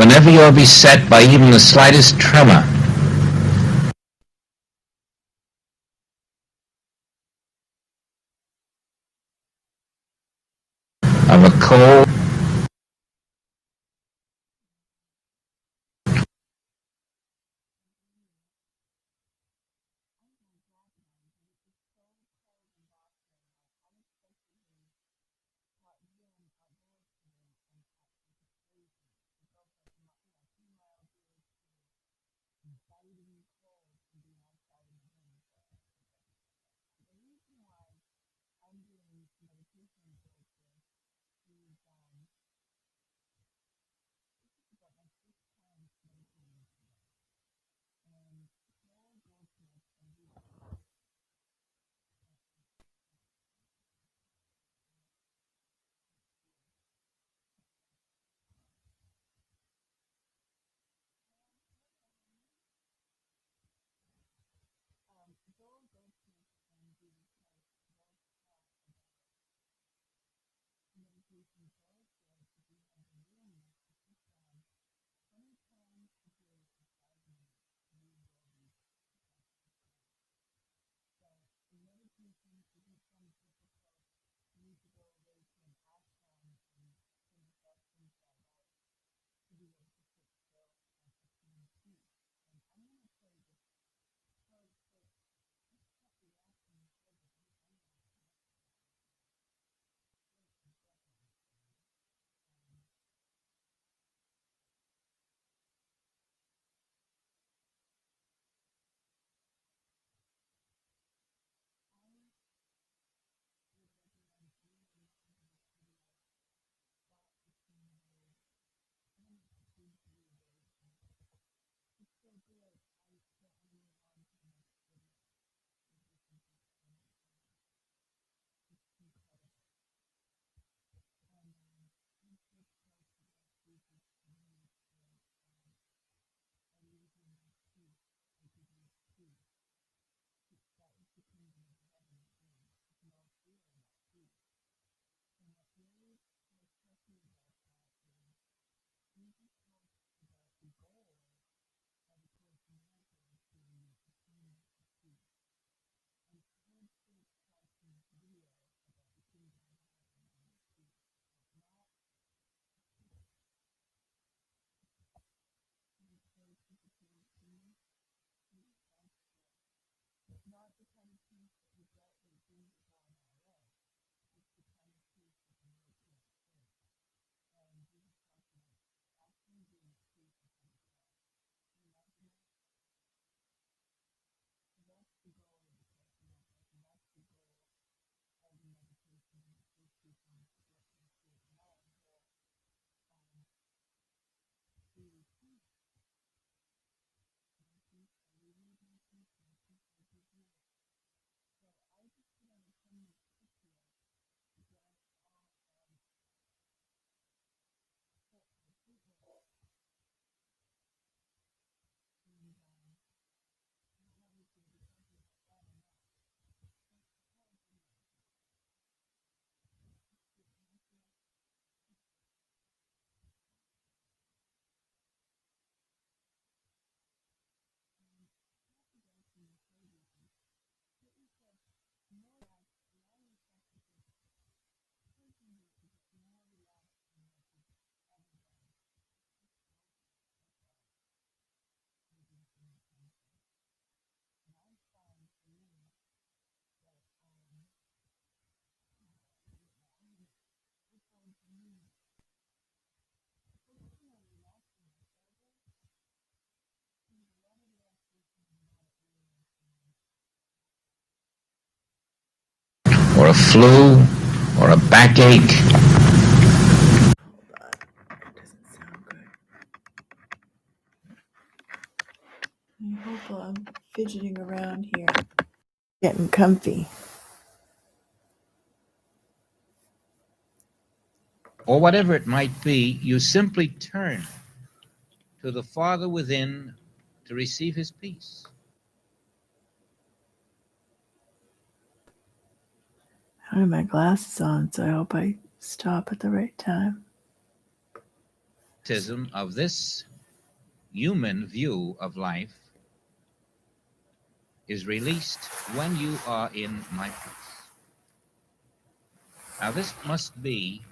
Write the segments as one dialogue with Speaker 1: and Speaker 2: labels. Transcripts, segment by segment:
Speaker 1: whenever you are beset by even the slightest tremor of a cold or a flu or a backache.
Speaker 2: That doesn't sound good. I hope while I'm fidgeting around here, getting comfy.
Speaker 1: Or whatever it might be, you simply turn to the Father within to receive his peace.
Speaker 2: I have my glasses on, so I hope I stop at the right time.
Speaker 1: Baptism of this human view of life is released when you are in my peace. Now, this must be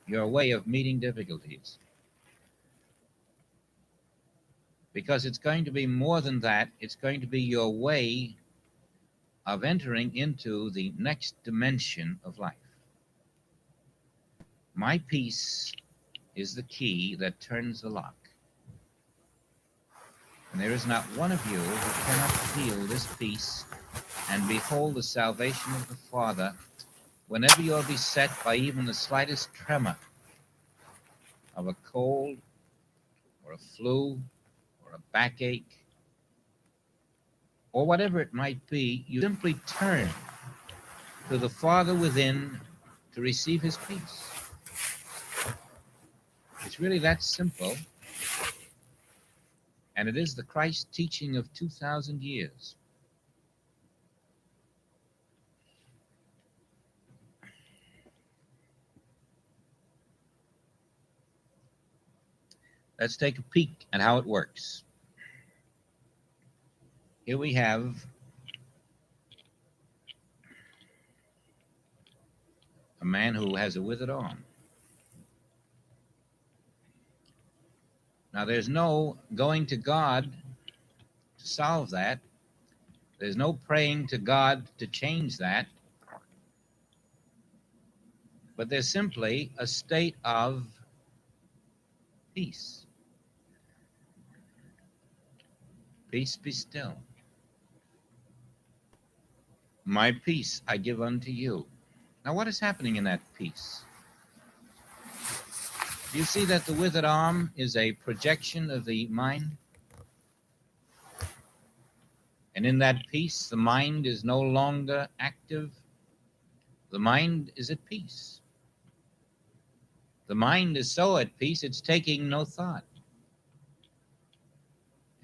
Speaker 1: your way of meeting difficulties, because it's going to be more than that. It's going to be your way of entering into the next dimension of life. My peace is the key that turns the lock. And there is not one of you who cannot feel this peace and behold the salvation of the Father whenever you are beset by even the slightest tremor of a cold or a flu or a backache or whatever it might be. You simply turn to the Father within to receive his peace. It's really that simple, and it is the Christ teaching of 2,000 years. Let's take a peek at how it works. Here we have a man who has a withered arm. Now, there's no going to God to solve that. There's no praying to God to change that. But there's simply a state of peace. Peace be still. My peace I give unto you. Now, what is happening in that peace? Do you see that the withered arm is a projection of the mind? And in that peace, the mind is no longer active. The mind is at peace. The mind is so at peace, it's taking no thought.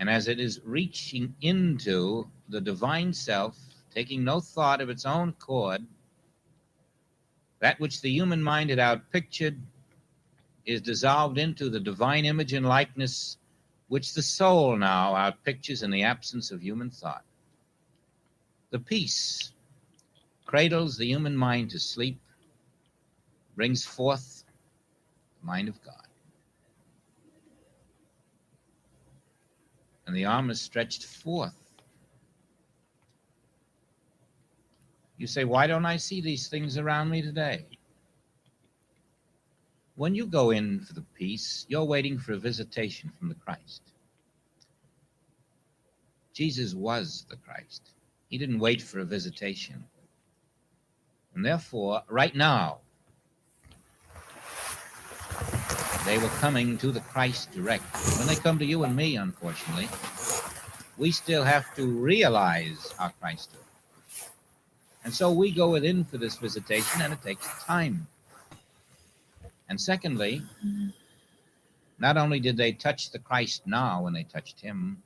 Speaker 1: And as it is reaching into the divine self, taking no thought of its own accord, that which the human mind had outpictured is dissolved into the divine image and likeness which the soul now outpictures in the absence of human thought. The peace cradles the human mind to sleep, brings forth the mind of God. And the arm is stretched forth. You say, why don't I see these things around me today? When you go in for the peace, you're waiting for a visitation from the Christ. Jesus was the Christ. He didn't wait for a visitation. And therefore, right now, they were coming to the Christ direct. When they come to you and me, unfortunately, we still have to realize our Christhood. And so we go within for this visitation, and it takes time. And secondly, not only did they touch the Christ now when they touched him,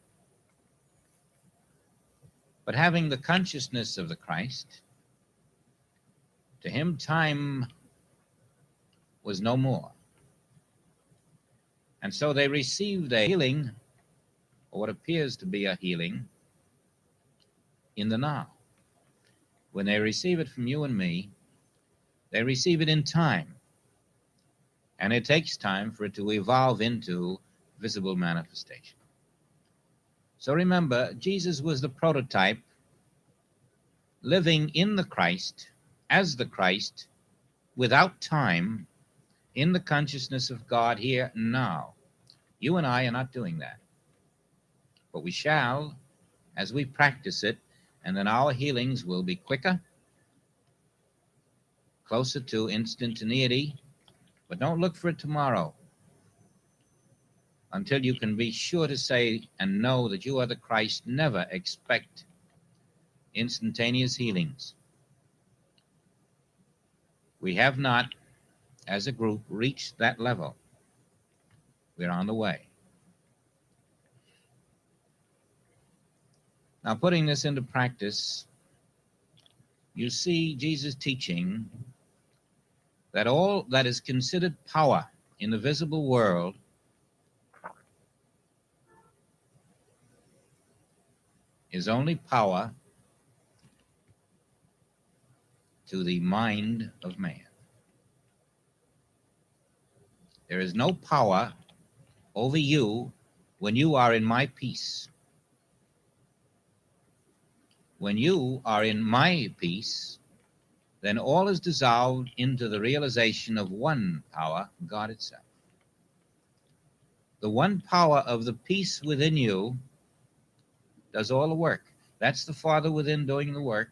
Speaker 1: but having the consciousness of the Christ, to him time was no more. And so they received a healing, or what appears to be a healing, in the now. When they receive it from you and me, they receive it in time. And it takes time for it to evolve into visible manifestation. So remember, Jesus was the prototype, living in the Christ, as the Christ, without time, in the consciousness of God here and now. You and I are not doing that. But we shall, as we practice it, and then our healings will be quicker, closer to instantaneity. But don't look for it tomorrow until you can be sure to say and know that you are the Christ. Never expect instantaneous healings. We have not, as a group, reached that level. We're on the way. Now, putting this into practice, you see Jesus teaching that all that is considered power in the visible world is only power to the mind of man. There is no power over you when you are in my peace. When you are in my peace, then all is dissolved into the realization of one power, God itself. The one power of the peace within you does all the work. That's the Father within doing the work.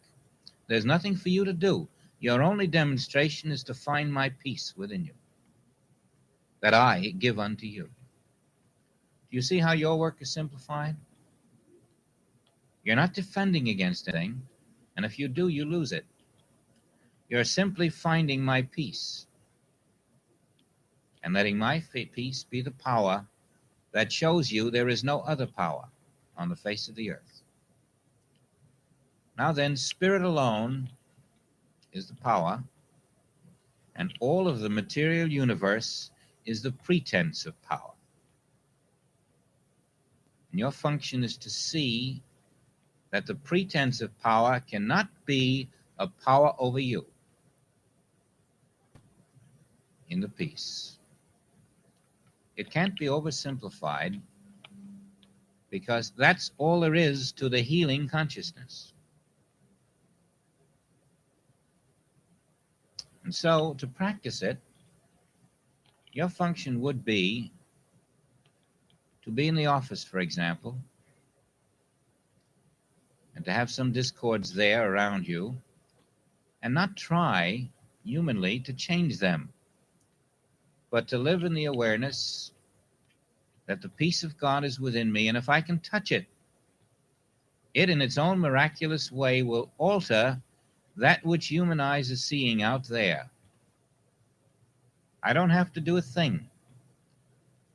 Speaker 1: There's nothing for you to do. Your only demonstration is to find my peace within you, that I give unto you. Do you see how your work is simplified? You're not defending against anything, and if you do, you lose it. You're simply finding my peace and letting my peace be the power that shows you there is no other power on the face of the earth. Now then, spirit alone is the power, and all of the material universe is the pretense of power. And your function is to see that the pretense of power cannot be a power over you in the peace. It can't be oversimplified because that's all there is to the healing consciousness. And so, to practice it, your function would be to be in the office, for example, and to have some discords there around you, and not try humanly to change them, but to live in the awareness that the peace of God is within me, and if I can touch it, it in its own miraculous way will alter that which human eyes are seeing out there. I don't have to do a thing.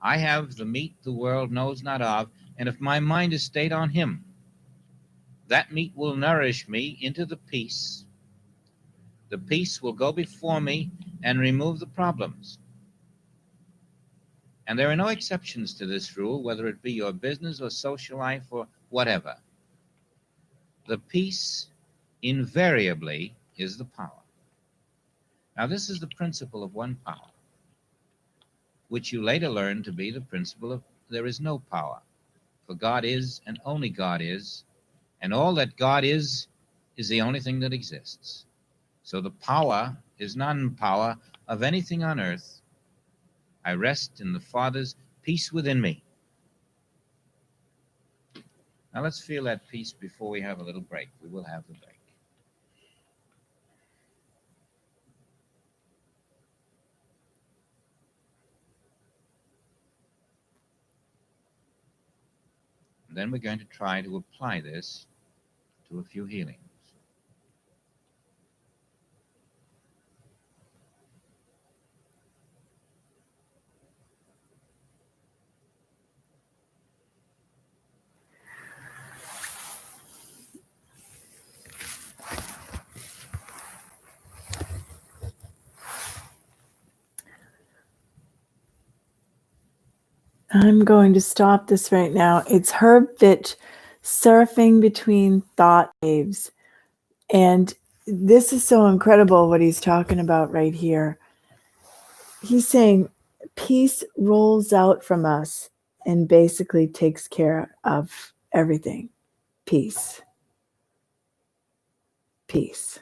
Speaker 1: I have the meat the world knows not of, and if my mind is stayed on him, that meat will nourish me into the peace. The peace will go before me and remove the problems. And there are no exceptions to this rule, whether it be your business or social life or whatever. The peace invariably is the power. Now, this is the principle of one power, which you later learn to be the principle of there is no power. For God is, and only God is, and all that God is the only thing that exists. So the power is non-power of anything on earth. I rest in the Father's peace within me. Now let's feel that peace before we have a little break. We will have the break. And then we're going to try to apply this to a few healings.
Speaker 2: I'm going to stop this right now. It's Herb Fitch, Surfing Between Thought Waves. And this is so incredible what he's talking about right here. He's saying peace rolls out from us and basically takes care of everything. Peace. Peace.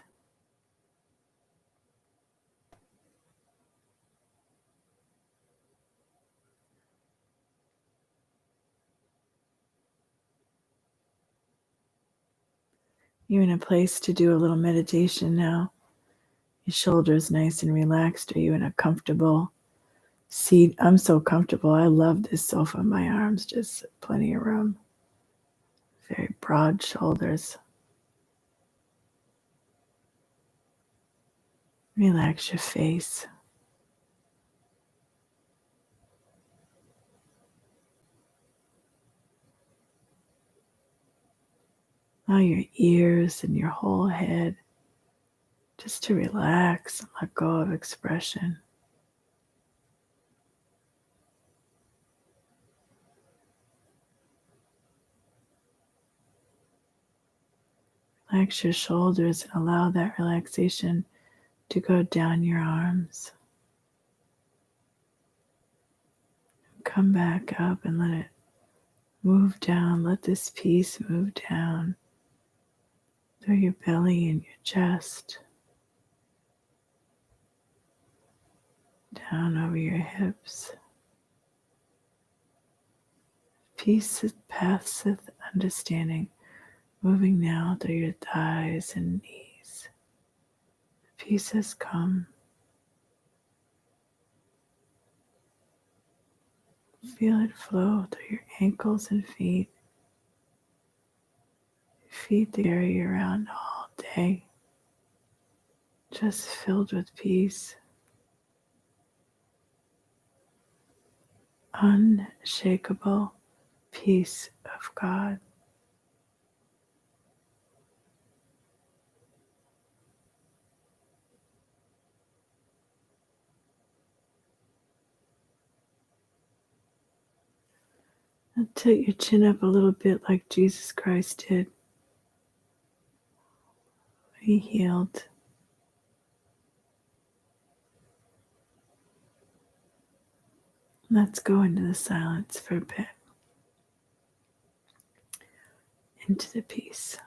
Speaker 2: You're in a place to do a little meditation now. Your shoulders nice and relaxed. Are you in a comfortable seat? I'm so comfortable. I love this sofa. My arms, just plenty of room. Very broad shoulders. Relax your face. Allow your ears and your whole head just to relax and let go of expression. Relax your shoulders and allow that relaxation to go down your arms. Come back up and let it move down. Let this peace move down through your belly and your chest, down over your hips. Peace that passeth understanding, moving now through your thighs and knees. Peace has come. Feel it flow through your ankles and feet. Feet that carry you around all day, just filled with peace. Unshakable peace of God. And tilt your chin up a little bit like Jesus Christ did. He healed. Let's go into the silence for a bit. Into the peace.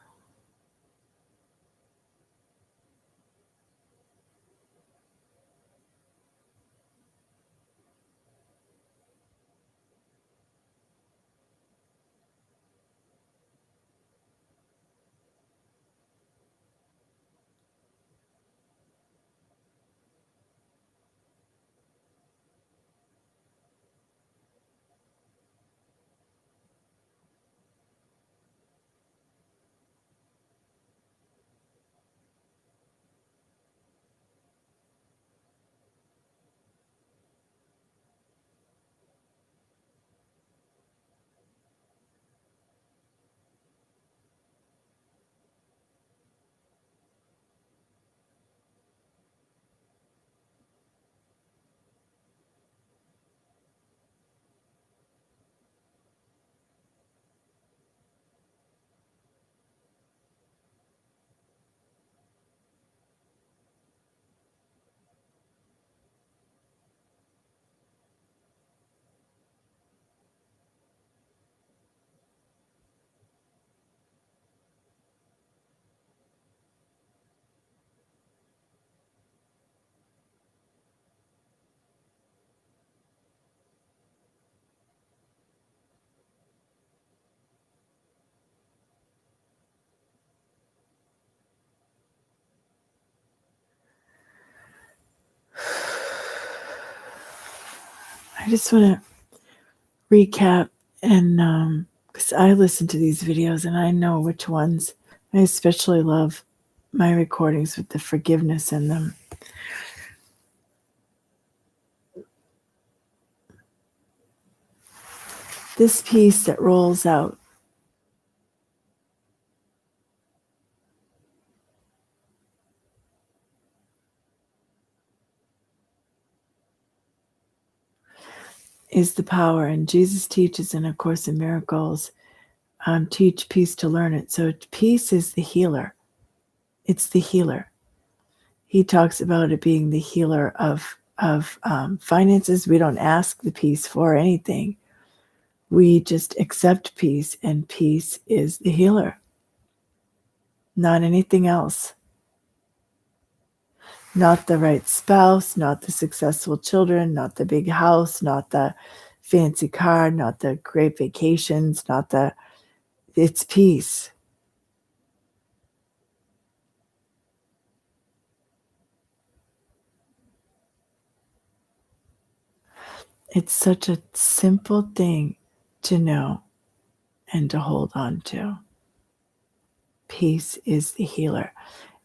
Speaker 2: I just want to recap, and because I listen to these videos and I know which ones. I especially love my recordings with the forgiveness in them. This peace that rolls out is the power, and Jesus teaches in A Course in Miracles, teach peace to learn it. So peace is the healer. It's the healer. He talks about it being the healer of finances. We don't ask the peace for anything. We just accept peace, and peace is the healer, not anything else. Not the right spouse, not the successful children, not the big house, not the fancy car, not the great vacations, it's peace. It's such a simple thing to know and to hold on to. Peace is the healer.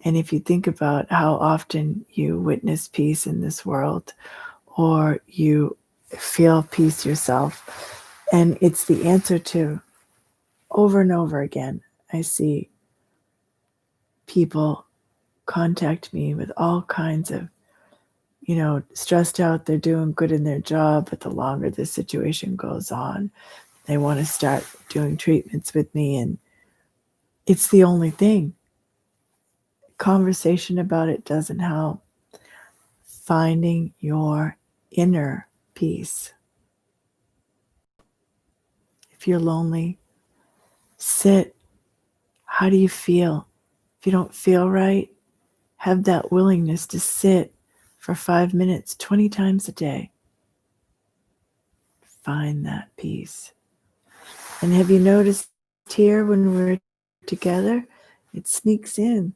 Speaker 2: And if you think about how often you witness peace in this world, or you feel peace yourself, and it's the answer to over and over again. I see people contact me with all kinds of, stressed out. They're doing good in their job, but the longer this situation goes on, they want to start doing treatments with me, and it's the only thing. conversation about it doesn't help. Finding your inner peace. If you're lonely, sit. How do you feel? If you don't feel right, have that willingness to sit for 5 minutes, 20 times a day. Find that peace. And have you noticed here when we're together, it sneaks in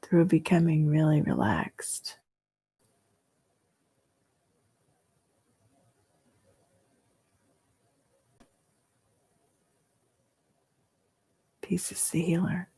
Speaker 2: through becoming really relaxed. Peace is the healer.